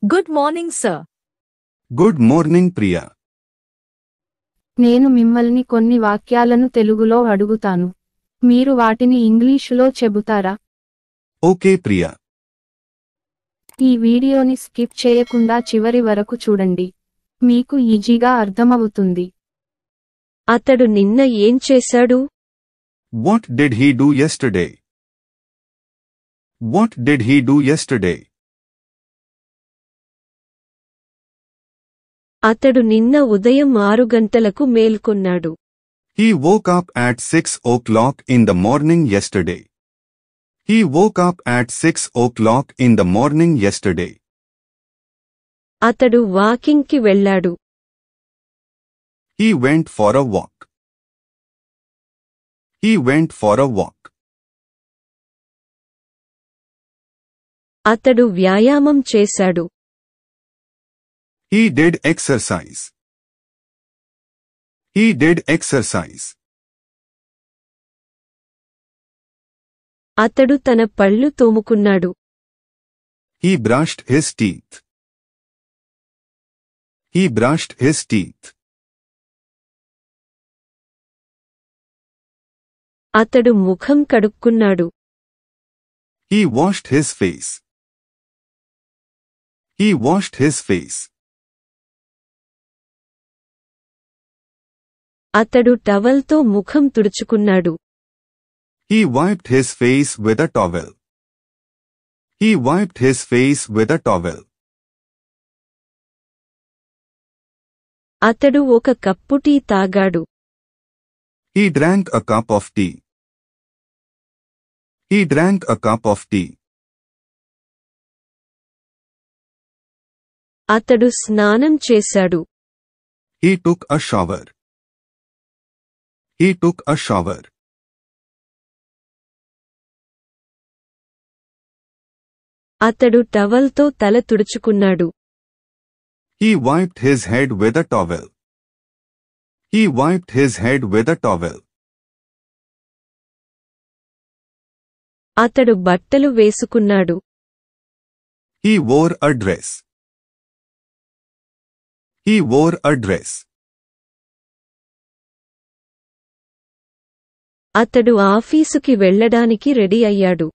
Good morning, sir. Good morning, Priya. నేను మిమ్మల్ని కొన్ని వాక్యాలను తెలుగులో అడుగుతాను. మీరు వాటిని ఇంగ్లీషులో చెబుతారా? Okay, Priya. ఈ వీడియోని స్కిప్ చేయకుండా చివరి వరకు చూడండి. మీకు ఈజీగా అర్థమవుతుంది. అతడు నిన్న ఏం చేశాడు? What did he do yesterday? What did he do yesterday? అతడు నిన్న ఉదయం 6 గంటలకు మేల్కొన్నాడు. He woke up at 6 o'clock in the morning yesterday. He woke up at 6 o'clock in the morning yesterday. అతడు వాకింగ్కి వెళ్ళాడు. He went for a walk. He went for a walk. అతడు వ్యాయామం చేశాడు. He did exercise. He did exercise. అతడు తన పళ్ళు తోముకున్నాడు. He brushed his teeth. He brushed his teeth. అతడు ముఖం కడుక్కున్నాడు. He washed his face. He washed his face. అతడు టవల్తో ముఖం తుడుచుకున్నాడు. He wiped his face with a towel. He wiped his face with a towel. అతడు ఒక cup tea తాగాడు. He drank a cup of tea. He drank a cup of tea. అతడు స్నానం చేశాడు. He took a shower. He took a shower. అతడు టవల్తో తల తుడుచుకున్నాడు. He wiped his head with a towel. He wiped his head with a towel. అతడు బట్టలు వేసుకున్నాడు. He wore a dress. He wore a dress. అతడు ఆఫీసుకి వెళ్ళడానికి రెడీ అయ్యాడు.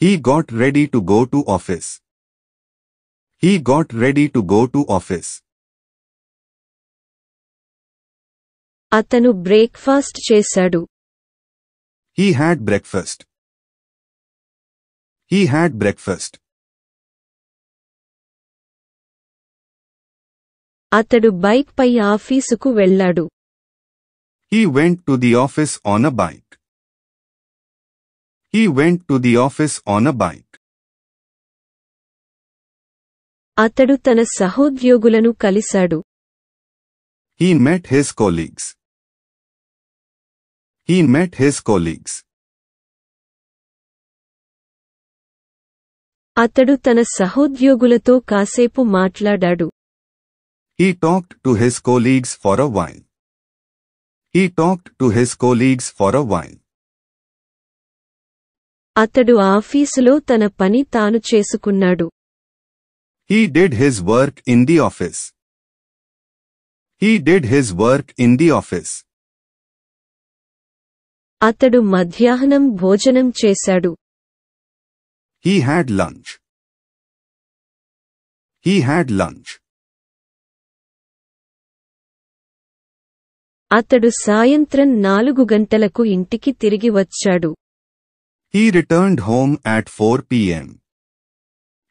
He got ready to go to office. He got ready to go to office. అతను breakfast చేశాడు. He had breakfast. He had breakfast. అతడు బైక్ పై ఆఫీసుకు వెళ్ళాడు. He went to the office on a bike. He went to the office on a bike. అతడు తన సహోద్యోగులను కలిశాడు. He met his colleagues. He met his colleagues. అతడు తన సహోద్యోగులతో కాసేపు మాట్లాడాడు. He talked to his colleagues for a while. He talked to his colleagues for a while. అతడు ఆఫీసులో తన పని తాను చేసుకున్నాడు. He did his work in the office. He did his work in the office. అతడు మధ్యాహ్నం భోజనం చేశాడు. He had lunch. He had lunch. అతడు సాయంత్రం 4 గంటలకు ఇంటికి తిరిగి వచ్చాడు. He returned home at 4 p.m.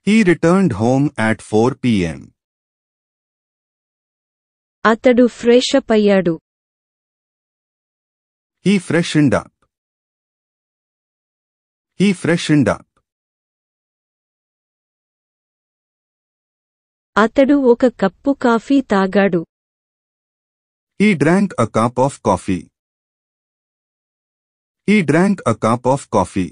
He returned home at 4 p.m. అతడు ఫ్రెష్ అప్ అయ్యాడు. He freshened up. He freshened up. అతడు ఒక కప్పు కాఫీ తాగాడు. He drank a cup of coffee. He drank a cup of coffee.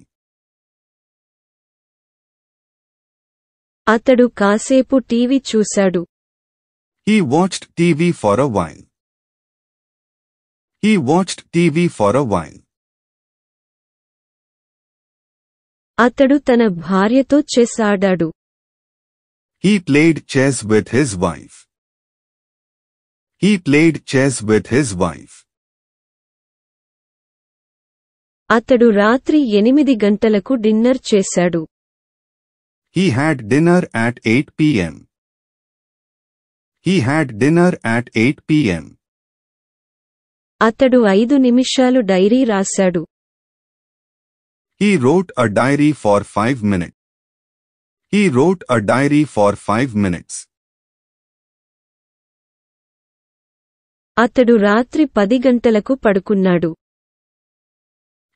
అతడు కాసేపు TV చూశాడు. He watched TV for a while. He watched TV for a while. అతడు తన భార్యతో chess ఆడాడు. He played chess with his wife. He played chess with his wife. అతడు రాత్రి 8 గంటలకు డిన్నర్ చేశాడు. He had dinner at 8 p.m. He had dinner at 8 p.m. అతడు 5 నిమిషాలు డైరీ రాశాడు. He wrote a diary for 5 minutes. He wrote a diary for 5 minutes. అతడు రాత్రి 10 గంటలకు పడుకున్నాడు.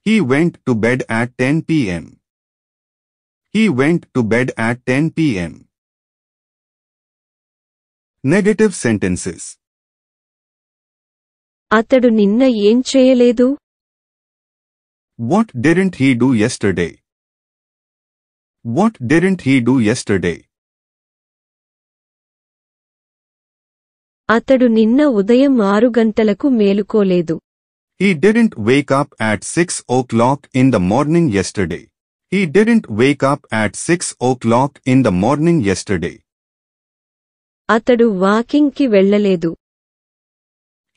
He went to bed at 10 p.m. He went to bed at 10 p.m. Negative sentences. అతడు నిన్న ఏం చేయలేదు? What didn't he do yesterday? What didn't he do yesterday? అతడు నిన్న ఉదయం 6 గంటలకు మేలుకోలేదు. He didn't wake up at 6 o'clock in the morning yesterday. He didn't wake up at 6 o'clock in the morning yesterday. అతడు వాకింగ్కి వెళ్ళలేదు.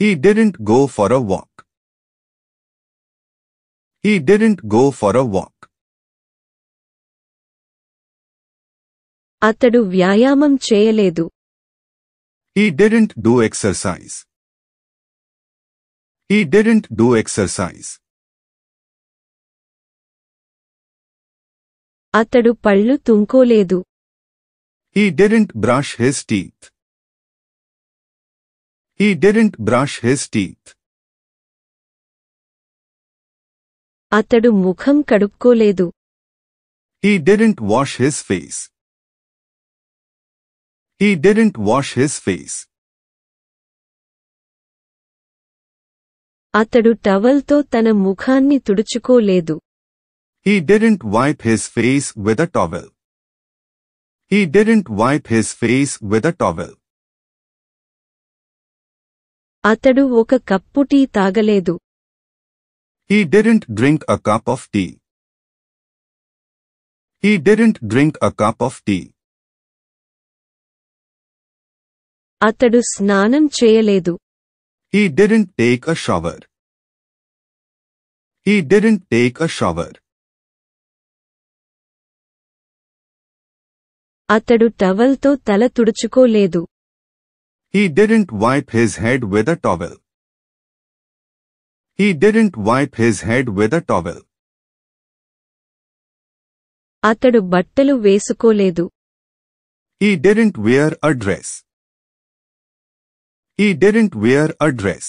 He didn't go for a walk. He didn't go for a walk. అతడు వ్యాయామం చేయలేదు. He didn't do exercise. He didn't do exercise. అతడు పళ్ళు తుంకోలేదు. He didn't brush his teeth. He didn't brush his teeth. అతడు ముఖం కడుక్కోలేదు. He didn't wash his face. He didn't wash his face. అతడు టవల్తో తన ముఖాన్ని తుడుచుకోలేదు. He didn't wipe his face with a towel. He didn't wipe his face with a towel. అతడు ఒక cup tea తాగలేదు. He didn't drink a cup of tea. He didn't drink a cup of tea. అతడు స్నానం చేయలేదు. He didn't take a shower. He didn't take a shower. అతడు టవల్తో తల తుడుచుకోలేదు. He didn't wipe his head with a towel. He didn't wipe his head with a towel. అతడు బట్టలు వేసుకోలేదు. He didn't wear a dress. He didn't wear a dress.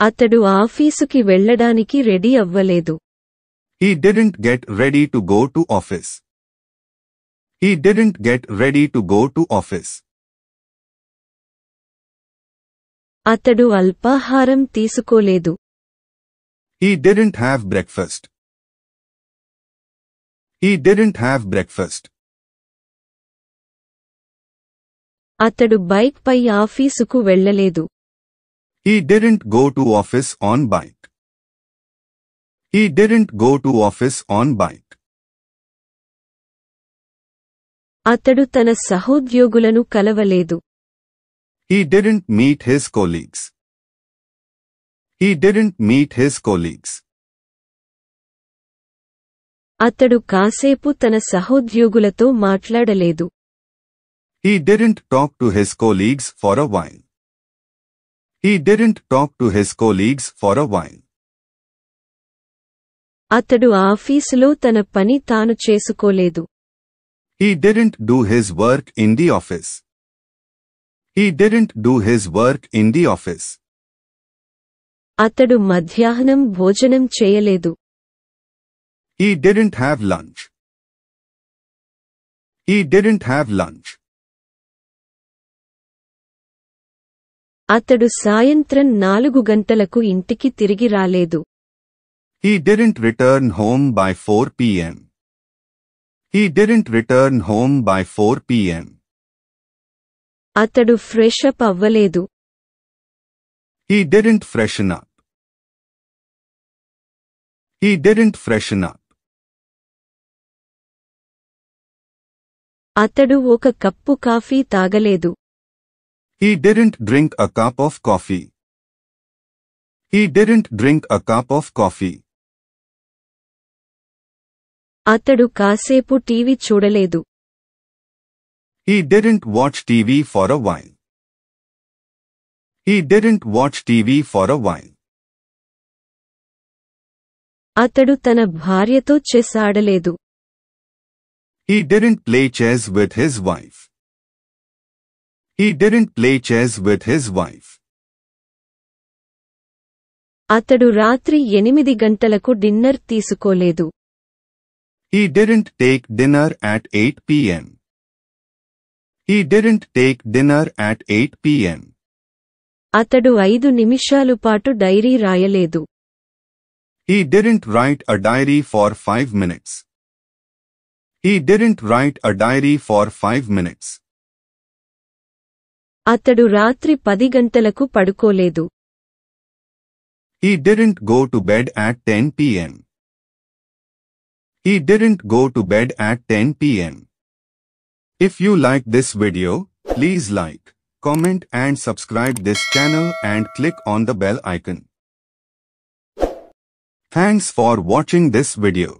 అతడు ఆఫీసుకి వెళ్ళడానికి ready అవ్వలేదు. He didn't get ready to go to office. He didn't get ready to go to office. అతడు అల్పాహారం తీసుకోలేదు. He didn't have breakfast. He didn't have breakfast. అతడు bike పై ఆఫీసుకు వెళ్ళలేదు. He didn't go to office on bike. He didn't go to office on bike. అతడు తన సహోద్యోగులను కలవలేదు. He didn't meet his colleagues. He didn't meet his colleagues. అతడు కాసేపు తన సహోద్యోగులతో మాట్లాడలేదు. He didn't talk to his colleagues for a while. He didn't talk to his colleagues for a while. అతడు ఆఫీసులో తన పని తాను చేసుకోలేదు. He didn't do his work in the office. He didn't do his work in the office. అతడు మధ్యాహ్నం భోజనం చేయలేదు. He didn't have lunch. He didn't have lunch. అతడు సాయంత్రం 4 గంటలకు ఇంటికి తిరిగి రాలేదు. He didn't return home by 4 p.m. He didn't return home by 4 p.m. అతడు ఫ్రెష్ అప్ అవ్వలేదు. He didn't freshen up. He didn't freshen up. అతడు ఒక కప్పు కాఫీ తాగలేదు. He didn't drink a cup of coffee. He didn't drink a cup of coffee. అతడు కాసేపు TV చూడలేదు. He didn't watch TV for a while. He didn't watch TV for a while. అతడు తన భార్యతో chess ఆడలేదు. He didn't play chess with his wife. He didn't play chess with his wife. అతడు రాత్రి 8 గంటలకు డిన్నర్ తీసుకోలేదు. He didn't take dinner at 8 p.m. He didn't take dinner at 8 p.m. అతడు 5 నిమిషాలు పాటు డైరీ రాయలేదు. He didn't write a diary for 5 minutes. He didn't write a diary for 5 minutes. అతడు రాత్రి 10 గంటలకు పడుకోలేదు. He didn't go to bed at 10 p.m. He didn't go to bed at 10 p.m. If you like this video, please like, comment and subscribe this channel and click on the bell icon. Thanks for watching this video.